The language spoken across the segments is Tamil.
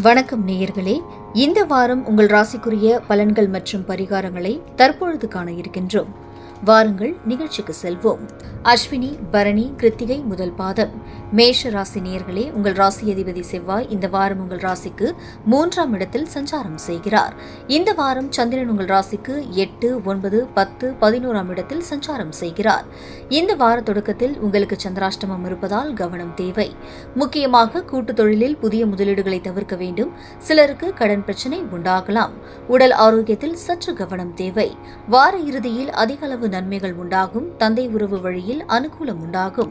வணக்கம் நேயர்களே. இந்த வாரம் உங்கள் ராசிக்குரிய பலன்கள் மற்றும் பரிகாரங்களை தற்பொழுது காண இருக்கின்றோம். வாருங்கள் நிகழ்ச்சிக்கு செல்வோம். அஸ்வினி, பரணி, கிருத்திகை முதல் பாதம். மேஷ ராசி நேயர்களே, உங்கள் ராசி அதிபதி செவ்வாய் இந்த வாரம் உங்கள் ராசிக்கு 3ஆம் இடத்தில் சஞ்சாரம் செய்கிறார். இந்த வாரம் சந்திரன் உங்கள் ராசிக்கு 8, 9, 10, 11ஆம் இடத்தில் சஞ்சாரம் செய்கிறார். இந்த வார தொடக்கத்தில் உங்களுக்கு சந்திராஷ்டமம் இருப்பதால் கவனம் தேவை. முக்கியமாக கூட்டுத் தொழிலில் புதிய முதலீடுகளை தவிர்க்க வேண்டும். சிலருக்கு கடன் பிரச்சினை உண்டாகலாம். உடல் ஆரோக்கியத்தில் சற்று கவனம் தேவை. வார இறுதியில் அதிக அளவு நன்மைகள் உண்டாகும். தந்தை உறவு வழியில் அனுகூலம் உண்டாகும்.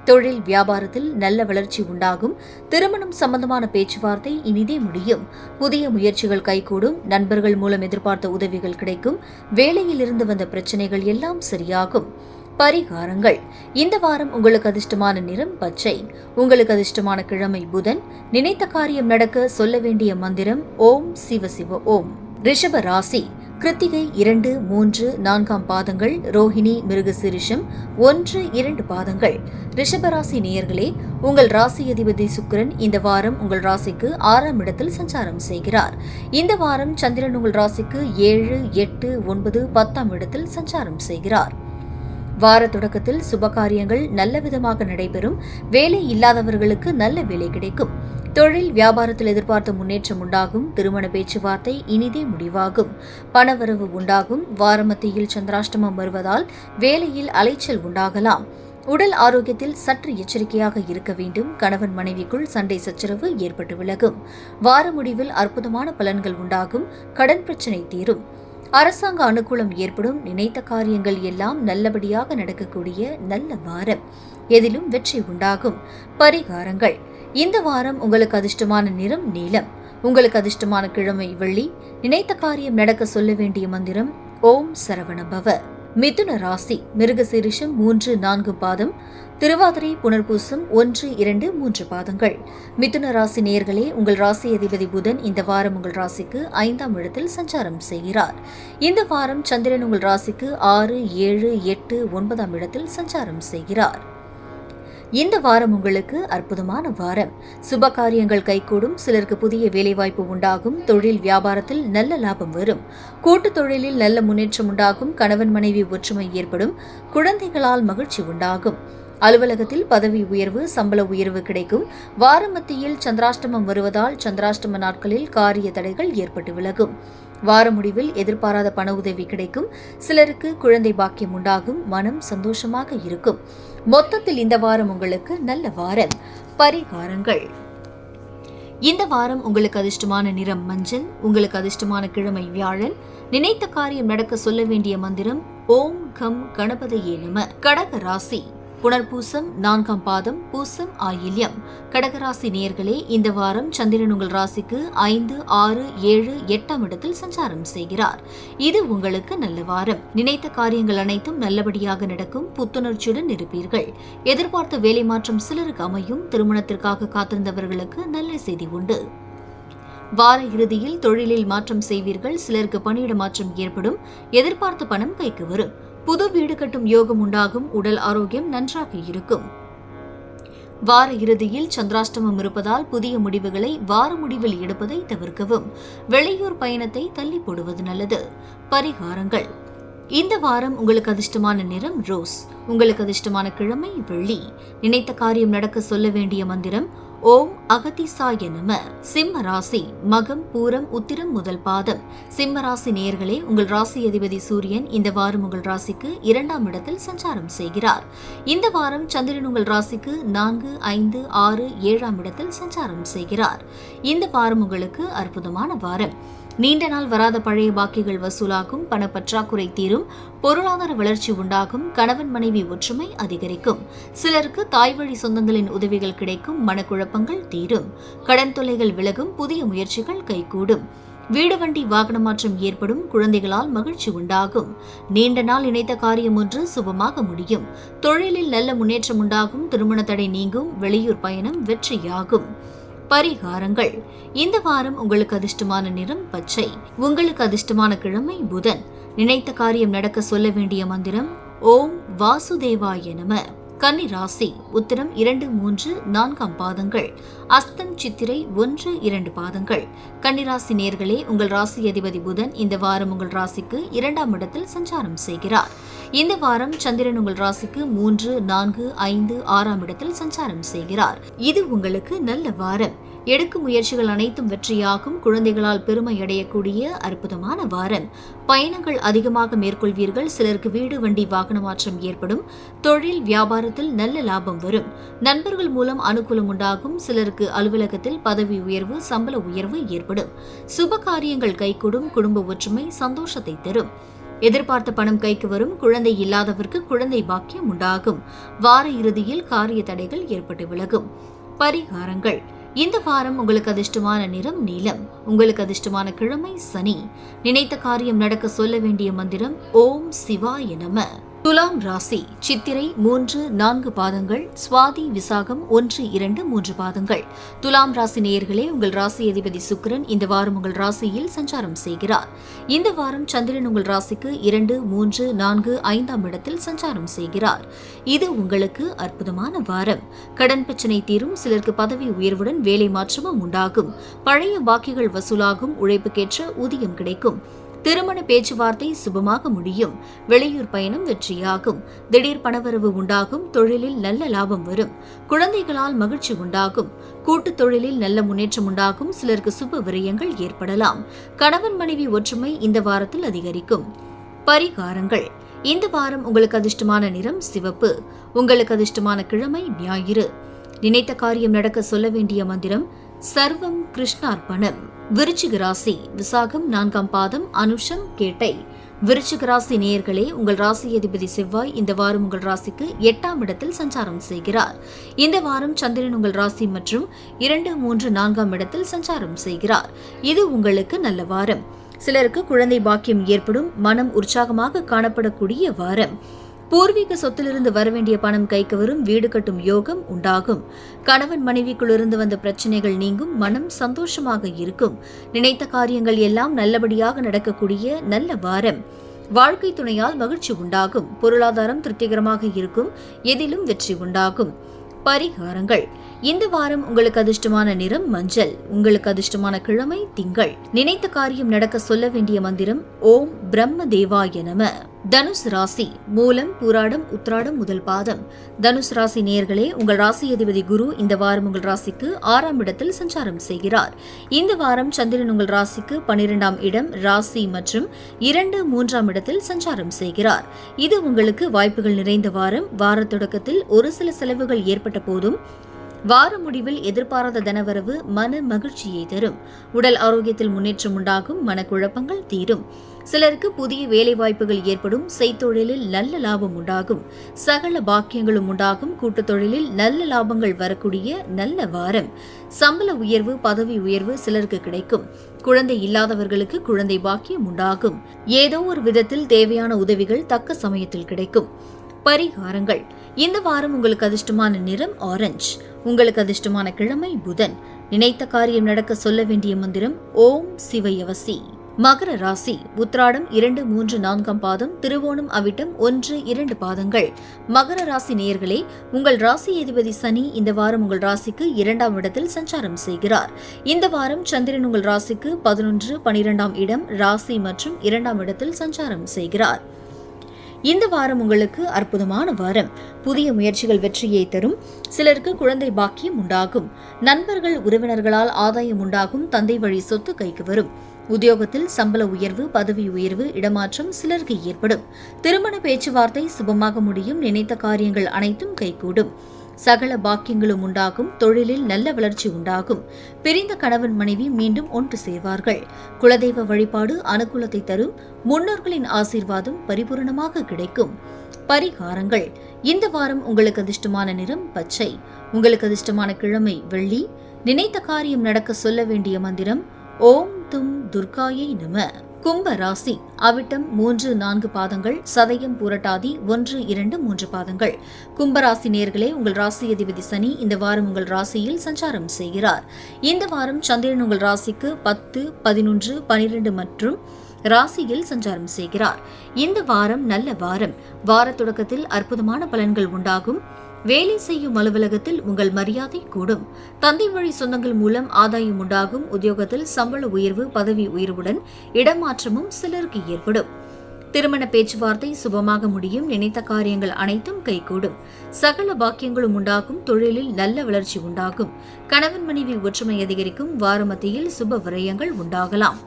தொழில் வியாபாரத்தில் நல்ல வளர்ச்சி உண்டாகும். திருமணம் சம்பந்தமான பேச்சுவார்த்தை இனிதே முடியும். புதிய முயற்சிகள் கைகூடும். நண்பர்கள் மூலம் எதிர்பார்த்த உதவிகள் கிடைக்கும். வேலையில் இருந்து வந்த பிரச்சனைகள் எல்லாம் சரியாகும். பரிகாரங்கள். இந்த வாரம் உங்களுக்கு அதிர்ஷ்டமான நிறம் பச்சை. உங்களுக்கு அதிர்ஷ்டமான கிழமை புதன். நினைத்த காரியம் நடக்க சொல்ல வேண்டிய மந்திரம் ஓம் சிவ சிவ ஓம். ரிஷப ராசி. கிருத்திகை 2, 3, 4ஆம் பாதங்கள், ரோஹிணி, மிருகசீரிஷம் 1, 2 பாதங்கள். ரிஷபராசி நேயர்களே, உங்கள் ராசி அதிபதி சுக்கிரன் இந்த வாரம் உங்கள் ராசிக்கு 6ஆம் இடத்தில் சஞ்சாரம் செய்கிறார். இந்த வாரம் சந்திரன் உங்கள் ராசிக்கு 7, 8, 9, 10ஆம் இடத்தில் சஞ்சாரம் செய்கிறார். வார தொடக்கத்தில் சுபகாரியங்கள் நல்ல விதமாக நடைபெறும். வேலை இல்லாதவர்களுக்கு நல்ல வேலை கிடைக்கும். தொழில் வியாபாரத்தில் எதிர்பார்த்த முன்னேற்றம் உண்டாகும். திருமண பேச்சுவார்த்தை இனிதே முடிவாகும். பணவரவு உண்டாகும். வாரமத்தியில் சந்திராஷ்டமம் வருவதால் வேலையில் அலைச்சல் உண்டாகலாம். உடல் ஆரோக்கியத்தில் சற்று எச்சரிக்கையாக இருக்க வேண்டும். கணவன் மனைவிக்குள் சண்டை சச்சரவு ஏற்பட்டு விலகும். வார முடிவில் அற்புதமான பலன்கள் உண்டாகும். கடன் பிரச்சினை தீரும். அரசாங்க அனுகூலம் ஏற்படும். நினைத்த காரியங்கள் எல்லாம் நல்லபடியாக நடக்கக்கூடிய நல்ல வாரம். எதிலும் வெற்றி உண்டாகும். பரிகாரங்கள். இந்த வாரம் உங்களுக்கு அதிர்ஷ்டமான நிறம் நீலம். உங்களுக்கு அதிர்ஷ்டமான கிழமை வெள்ளி. நினைத்த காரியம் நடக்க சொல்ல வேண்டிய மந்திரம் ஓம் சரவண பவ. மிதுன ராசி. மிருகசீரிஷம் 3, 4 பாதம். திருவாதிரை, புனர்பூசம் 1, 2, 3 பாதங்கள். மிதுன ராசி நேயர்களே, உங்கள் ராசி அதிபதி புதன் இந்த வாரம் உங்கள் ராசிக்கு 5ஆம் இடத்தில் சஞ்சாரம் செய்கிறார். இந்த வாரம் சந்திரன் உங்கள் ராசிக்கு 6, 7, 8, 9ஆம் இடத்தில் சஞ்சாரம் செய்கிறார். இந்த வாரம் உங்களுக்கு அற்புதமான வாரம். சுப காரியங்கள் கைகூடும். சிலருக்கு புதிய வேலைவாய்ப்பு உண்டாகும். தொழில் வியாபாரத்தில் நல்ல லாபம் வரும். கூட்டுத் தொழிலில் நல்ல முன்னேற்றம் உண்டாகும். கணவன் மனைவி ஒற்றுமை ஏற்படும். குழந்தைகளால் மகிழ்ச்சி உண்டாகும். அலுவலகத்தில் பதவி உயர்வு, சம்பள உயர்வு கிடைக்கும். வார மத்தியில் சந்திராஷ்டமம் வருவதால் சந்திராஷ்டம நாட்களில் காரிய தடைகள் ஏற்பட்டு விலகும். வார முடிவில் எதிர்பாராத பண உதவி கிடைக்கும். சிலருக்கு குழந்தை பாக்கியம் உண்டாகும். மனம் சந்தோஷமாக இருக்கும். மொத்தத்தில் இந்த வாரம் உங்களுக்கு நல்ல வாரம். பரிகாரங்கள். இந்த வாரம் உங்களுக்கு அதிர்ஷ்டமான நிறம் மஞ்சள். உங்களுக்கு அதிர்ஷ்டமான கிழமை வியாழன். நினைத்த காரியம் நடக்க சொல்ல வேண்டிய மந்திரம் ஓம் கம் கணபதியே நம. கடக ராசி. புனர்பூசம் 4ஆம் பாதம், பூசம், ஆயில்யம். கடகராசி நேயர்களே, இந்த வாரம் சந்திரன் உங்கள் ராசிக்கு 5, 6, 7, 8ஆம் இடத்தில் சஞ்சாரம் செய்கிறார். இது உங்களுக்கு நல்ல வாரம். நினைத்த காரியங்கள் அனைத்தும் நல்லபடியாக நடக்கும். புத்துணர்ச்சியுடன் இருப்பீர்கள். எதிர்பார்த்த வேலை மாற்றம் சிலருக்கு அமையும். திருமணத்திற்காக காத்திருந்தவர்களுக்கு நல்ல செய்தி உண்டு. வார இறுதியில் தொழிலில் மாற்றம் செய்வீர்கள். சிலருக்கு பணியிட மாற்றம் ஏற்படும். எதிர்பார்த்த பணம் கைக்கு வரும். புது வீடு கட்டும் யோகம் உண்டாகும். உடல் ஆரோக்கியம் நன்றாக இருக்கும். வார இறுதியில் சந்திராஷ்டமம் இருப்பதால் புதிய முடிவுகளை வார முடிவில் எடுப்பதை தவிர்க்கவும். வெளியூர் பயணத்தை தள்ளி போடுவது நல்லது. பரிகாரங்கள். இந்த வாரம் உங்களுக்கு அதிர்ஷ்டமான நிறம் ரோஸ். உங்களுக்கு அதிர்ஷ்டமான கிழமை வெள்ளி. நினைத்த காரியம் நடக்க சொல்ல வேண்டிய மந்திரம் ஓம் அகதிசாய நம. சிம்ம ராசி. மகம், பூரம், உத்திரம் முதல் பாதம். சிம்ம ராசி நேயர்களே, உங்கள் ராசி அதிபதி சூரியன் இந்த வாரம் உங்கள் ராசிக்கு 2ஆம் இடத்தில் சஞ்சாரம் செய்கிறார். இந்த வாரம் சந்திரன் உங்கள் ராசிக்கு 4, 5, 6, 7ஆம் இடத்தில் சஞ்சாரம் செய்கிறார். இந்த வாரம் உங்களுக்கு அற்புதமான வாரம். நீண்ட நாள் வராத பழைய பாக்கிகள் வசூலாகும். பணப்பற்றாக்குறை தீரும். பொருளாதார வளர்ச்சி உண்டாகும். கணவன் மனைவி ஒற்றுமை அதிகரிக்கும். சிலருக்கு தாய்வழி சொந்தங்களின் உதவிகள் கிடைக்கும். மனக்குழப்பங்கள் தீரும். கடன் தொல்லைகள் விலகும். புதிய முயற்சிகள் கைகூடும். வீடு வண்டி வாகன மாற்றம் ஏற்படும். குழந்தைகளால் மகிழ்ச்சி உண்டாகும். நீண்ட நாள் இணைத்த காரியம் ஒன்று சுபமாக முடியும். தொழிலில் நல்ல முன்னேற்றம் உண்டாகும். திருமண தடை நீங்கும். வெளியூர் பயணம் வெற்றியாகும். பரிகாரங்கள். இந்த வாரம் உங்களுக்கு அதிர்ஷ்டமான நிறம் பச்சை. உங்களுக்கு அதிர்ஷ்டமான கிழமை புதன். நினைத்த காரியம் நடக்க சொல்ல வேண்டிய மந்திரம் ஓம் வாசுதேவாய நம. கன்னி ராசி உத்திரம் 2, 3, 4 பாதங்கள், அஸ்தம் சித்திரை 1, 2 பாதங்கள். கன்னிராசி நேர்களே, உங்கள் ராசி அதிபதி புதன் இந்த வாரம் உங்கள் ராசிக்கு 2ஆம் இடத்தில் சஞ்சாரம் செய்கிறார். இந்த வாரம் சந்திரன் உங்கள் ராசிக்கு 3, 4, 5, 6ஆம் இடத்தில் சஞ்சாரம் செய்கிறார். இது உங்களுக்கு நல்ல வாரம். எடுக்கும் முயற்சிகள் அனைத்தும் வெற்றியாகும். குழந்தைகளால் பெருமை அடையக்கூடிய அற்புதமான வாரம். பயணங்கள் அதிகமாக மேற்கொள்வீர்கள். சிலருக்கு வீடு, வண்டி, வாகன மாற்றம் ஏற்படும். தொழில் வியாபாரத்தில் நல்ல லாபம் வரும். நண்பர்கள் மூலம் அனுகூலம் உண்டாகும். சிலருக்கு அலுவலகத்தில் பதவி உயர்வு, சம்பள உயர்வு ஏற்படும். சுப காரியங்கள் கைகூடும். குடும்ப ஒற்றுமை சந்தோஷத்தை தரும். எதிர்பார்த்த பணம் கைக்கு வரும். குழந்தை இல்லாதவருக்கு குழந்தை பாக்கியம் உண்டாகும். வார இறுதியில் காரிய தடைகள் ஏற்பட்டு விலகும். பரிகாரங்கள். இந்த வாரம் உங்களுக்கு அதிர்ஷ்டமான நிறம் நீலம். உங்களுக்கு அதிர்ஷ்டமான கிழமை சனி. நினைத்த காரியம் நடக்க சொல்ல வேண்டிய மந்திரம் ஓம் சிவாய நம. துலாம் ராசி சித்திரை 3, 4 பாதங்கள், சுவாதி விசாகம் 1, 2, 3 பாதங்கள். துலாம் ராசி நேயர்களே, உங்கள் ராசி அதிபதி சுக்கிரன் இந்த வாரம் உங்கள் ராசியில் சஞ்சாரம் செய்கிறார். இந்த வாரம் சந்திரன் உங்கள் ராசிக்கு 2, 3, 4, 5ஆம் இடத்தில் சஞ்சாரம் செய்கிறார். இது உங்களுக்கு அற்புதமான வாரம். கடன் பிரச்சனை தீரும். சிலருக்கு பதவி உயர்வுடன் வேலை மாற்றமும் உண்டாகும். பழைய பாக்கிகள் வசூலாகும். உழைப்புக்கேற்ற ஊதியம் கிடைக்கும். திருமண பேச்சுவார்த்தை சுபமாக முடியும். வெளியூர் பயணம் வெற்றியாகும். திடீர் பணவரவு உண்டாகும். தொழிலில் நல்ல லாபம் வரும். குழந்தைகளால் மகிழ்ச்சி உண்டாகும். கூட்டுத் தொழிலில் நல்ல முன்னேற்றம் உண்டாகும். சிலருக்கு சுப விரயங்கள் ஏற்படலாம். கணவன் மனைவி ஒற்றுமை இந்த வாரத்தில் அதிகரிக்கும். பரிகாரங்கள். இந்த வாரம் உங்களுக்கு அதிர்ஷ்டமான நிறம் சிவப்பு. உங்களுக்கு அதிர்ஷ்டமான கிழமை ஞாயிறு. நினைத்த காரியம் நடக்க சொல்ல வேண்டிய மந்திரம் சர்வம் கிருஷ்ணார்ப்பணம். விருச்சிக ராசி விசாகம் 4ஆம் பாதம், அனுஷம் கேட்டை. விருச்சிக ராசி நேயர்களே, உங்கள் ராசி அதிபதி செவ்வாய் இந்த வாரம் உங்கள் ராசிக்கு 8ஆம் இடத்தில் சஞ்சாரம் செய்கிறார். இந்த வாரம் சந்திரன் உங்கள் ராசி மற்றும் 2, 3, 4ஆம் இடத்தில் சஞ்சாரம் செய்கிறார். இது உங்களுக்கு நல்ல வாரம். சிலருக்கு குழந்தை பாக்கியம் ஏற்படும். மனம் உற்சாகமாக காணப்படக்கூடிய வாரம். பூர்வீக சொத்திலிருந்து வரவேண்டிய பணம் கைக்கு வரும். வீடு கட்டும் யோகம் உண்டாகும். கணவன் மனைவிக்குள்ளிருந்து வந்த பிரச்சனைகள் நீங்கும். மனம் சந்தோஷமாக இருக்கும். நினைத்த காரியங்கள் எல்லாம் நல்லபடியாக நடக்கக்கூடிய நல்ல வாரம். வாழ்க்கை துணையால் மகிழ்ச்சி உண்டாகும். பொருளாதாரம் திருப்திகரமாக இருக்கும். எதிலும் வெற்றி உண்டாகும். பரிகாரங்கள். இந்த வாரம் உங்களுக்கு அதிர்ஷ்டமான நிறம் மஞ்சள். உங்களுக்கு அதிர்ஷ்டமான கிழமை திங்கள். நினைத்த காரியம் நடக்க சொல்ல வேண்டிய மந்திரம் ஓம் பிரம்ம தேவாய நம. தனுசு ராசி மூலம், பூராடம், உத்திராடம் முதல் பாதம். தனுசு ராசி நேயர்களே, உங்கள் ராசி அதிபதி குரு இந்த வாரம் உங்கள் ராசிக்கு 6ஆம் இடத்தில் சஞ்சாரம் செய்கிறார். இந்த வாரம் சந்திரன் உங்கள் ராசிக்கு 12ஆம் இடம், ராசி மற்றும் 2, 3ஆம் இடத்தில் சஞ்சாரம் செய்கிறார். இது உங்களுக்கு வாய்ப்புகள் நிறைந்த வாரம். வார தொடக்கத்தில் ஒரு சில செலவுகள் ஏற்பட்ட போதும் வார முடிவில் எதிர்பாராத தனவரவு மன மகிழ்ச்சியை தரும். உடல் ஆரோக்கியத்தில் முன்னேற்றம் உண்டாகும். மனக்குழப்பங்கள் தீரும். சிலருக்கு புதிய வேலை வாய்ப்புகள் ஏற்படும். செய்தொழிலில் நல்ல லாபம் உண்டாகும். சகல பாக்கியங்களும் உண்டாகும். கூட்டுத் தொழிலில் நல்ல லாபங்கள் வரக்கூடிய நல்ல வாரம். சம்பள உயர்வு, பதவி உயர்வு சிலருக்கு கிடைக்கும். குழந்தை இல்லாதவர்களுக்கு குழந்தை பாக்கியம் உண்டாகும். ஏதோ ஒரு விதத்தில் தேவையான உதவிகள் தக்க சமயத்தில் கிடைக்கும். பரிகாரங்கள். இந்த வாரம் உங்களுக்கு அதிர்ஷ்டமான நிறம் ஆரஞ்சு. உங்களுக்கு அதிர்ஷ்டமான கிழமை புதன். நினைத்த காரியம் நடக்க சொல்ல வேண்டிய மந்திரம் ஓம் சிவயவசி. மகர ராசி உத்திராடம் 2, 3, 4ஆம் பாதம், திருவோணம் அவிட்டம் 1, 2 பாதங்கள். மகர ராசி நேயர்களே, உங்கள் ராசி அதிபதி சனி இந்த வாரம் உங்கள் ராசிக்கு 2ஆம் இடத்தில் சஞ்சாரம் செய்கிறார். இந்த வாரம் சந்திரன் உங்கள் ராசிக்கு 11, 12ஆம் இடம், ராசி மற்றும் 2ஆம் இடத்தில் சஞ்சாரம் செய்கிறார். இந்த வாரம் உங்களுக்கு அற்புதமான வாரம். புதிய முயற்சிகள் வெற்றியை தரும். சிலருக்கு குழந்தை பாக்கியம் உண்டாகும். நண்பர்கள், உறவினர்களால் ஆதாயம் உண்டாகும். தந்தை வழி சொத்து கைக்கு வரும். உத்தியோகத்தில் சம்பள உயர்வு, பதவி உயர்வு, இடமாற்றம் சிலருக்கு ஏற்படும். திருமண பேச்சுவார்த்தை சுபமாக முடியும். நினைத்த காரியங்கள் அனைத்தும் கைகூடும். சகல பாக்கியங்களும் உண்டாகும். தொழிலில் நல்ல வளர்ச்சி உண்டாகும். பிரிந்த கணவன் மனைவி மீண்டும் ஒன்று சேர்வார்கள். குலதெய்வ வழிபாடு அனுகூலத்தை தரும். முன்னோர்களின் ஆசீர்வாதம் பரிபூரணமாக கிடைக்கும். பரிகாரங்கள். இந்த வாரம் உங்களுக்கு அதிர்ஷ்டமான நிறம் பச்சை. உங்களுக்கு அதிர்ஷ்டமான கிழமை வெள்ளி. நினைத்த காரியம் நடக்க சொல்ல வேண்டிய மந்திரம் ஓம் தும் துர்காயை நம. கும்ப ராசி அவிட்டம் 3, 4 பாதங்கள், சதயம், பூரட்டாதி 1, 2, 3 பாதங்கள். கும்பராசி நேயர்களே, உங்கள் ராசி அதிபதி சனி இந்த வாரம் உங்கள் ராசியில் சஞ்சாரம் செய்கிறார். இந்த வாரம் சந்திரன் உங்கள் ராசிக்கு 10, 11, 12 மற்றும் ராசியில் சஞ்சாரம் செய்கிறார். இந்த வாரம் நல்ல வாரம். வார தொடக்கத்தில் அற்புதமான பலன்கள் உண்டாகும். வேலை செய்யும் அலுவலகத்தில் உங்கள் மரியாதை கூடும். தந்தை வழி சொந்தங்கள் மூலம் ஆதாயம் உண்டாகும். உத்தியோகத்தில் சம்பள உயர்வு, பதவி உயர்வுடன் இடமாற்றமும் சிலருக்கு ஏற்படும். திருமண பேச்சுவார்த்தை சுபமாக முடியும். நினைத்த காரியங்கள் அனைத்தும் கைகூடும். சகல பாக்கியங்களும் உண்டாகும். தொழிலில் நல்ல வளர்ச்சி உண்டாகும். கணவன் மனைவி ஒற்றுமை அதிகரிக்கும். வார மத்தியில் சுப விரயங்கள் உண்டாகலாம்.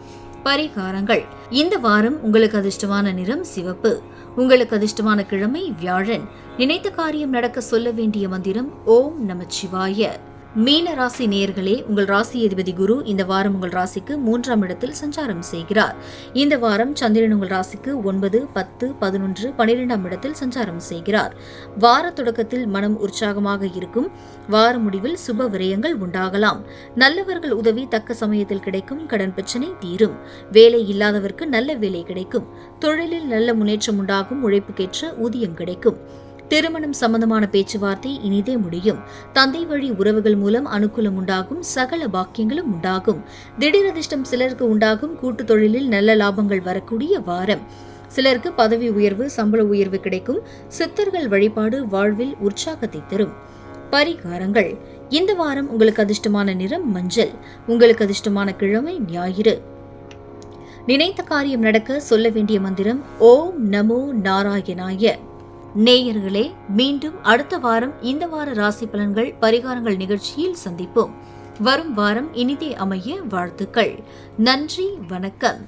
பரிகாரங்கள். இந்த வாரம் உங்களுக்கு அதிர்ஷ்டமான நிறம் சிவப்பு. உங்களுக்கு அதிர்ஷ்டமான கிழமை வியாழன். நினைத்த காரியம் நடக்க சொல்ல வேண்டிய மந்திரம் ஓம் நமச்சிவாய. மீன ராசி நேயர்களே, உங்கள் ராசி அதிபதி குரு இந்த வாரம் உங்கள் ராசிக்கு 3ஆம் இடத்தில் சஞ்சாரம் செய்கிறார். இந்த வாரம் சந்திரன் உங்கள் ராசிக்கு 9, 10, 11, 12ஆம் இடத்தில் சஞ்சாரம் செய்கிறார். வார தொடக்கத்தில் மனம் உற்சாகமாக இருக்கும். வார முடிவில் சுப விரயங்கள் உண்டாகலாம். நல்லவர்கள் உதவி தக்க சமயத்தில் கிடைக்கும். கடன் பிரச்சனை தீரும். வேலை இல்லாதவருக்கு நல்ல வேலை கிடைக்கும். தொழிலில் நல்ல முன்னேற்றம் உண்டாகும். உழைப்புக்கேற்ற ஊதியம் கிடைக்கும். திருமணம் சம்பந்தமான பேச்சுவார்த்தை இனிதே முடியும். தந்தை வழி உறவுகள் மூலம் அனுகூலம் உண்டாகும். சகல பாக்கியங்களும் உண்டாகும். திடீர் அதிர்ஷ்டம் சிலருக்கு உண்டாகும். கூட்டு தொழிலில் நல்ல லாபங்கள் வரக்கூடிய வாரம். சிலருக்கு பதவி உயர்வு, சம்பள உயர்வு கிடைக்கும். சித்தர்கள் வழிபாடு வாழ்வில் உற்சாகத்தை தரும். பரிகாரங்கள். இந்த வாரம் உங்களுக்கு அதிர்ஷ்டமான நிறம் மஞ்சள். உங்களுக்கு அதிர்ஷ்டமான கிழமை ஞாயிறு. நினைத்த காரியம் நடக்க சொல்ல வேண்டிய மந்திரம் ஓம் நமோ நாராயணாய. நேயர்களே, மீண்டும் அடுத்த வாரம் இந்த வார ராசி பலன்கள் பரிகாரங்கள் நிகழ்ச்சியில் சந்திப்போம். வரும் வாரம் இனிதே அமைய வாழ்த்துக்கள். நன்றி, வணக்கம்.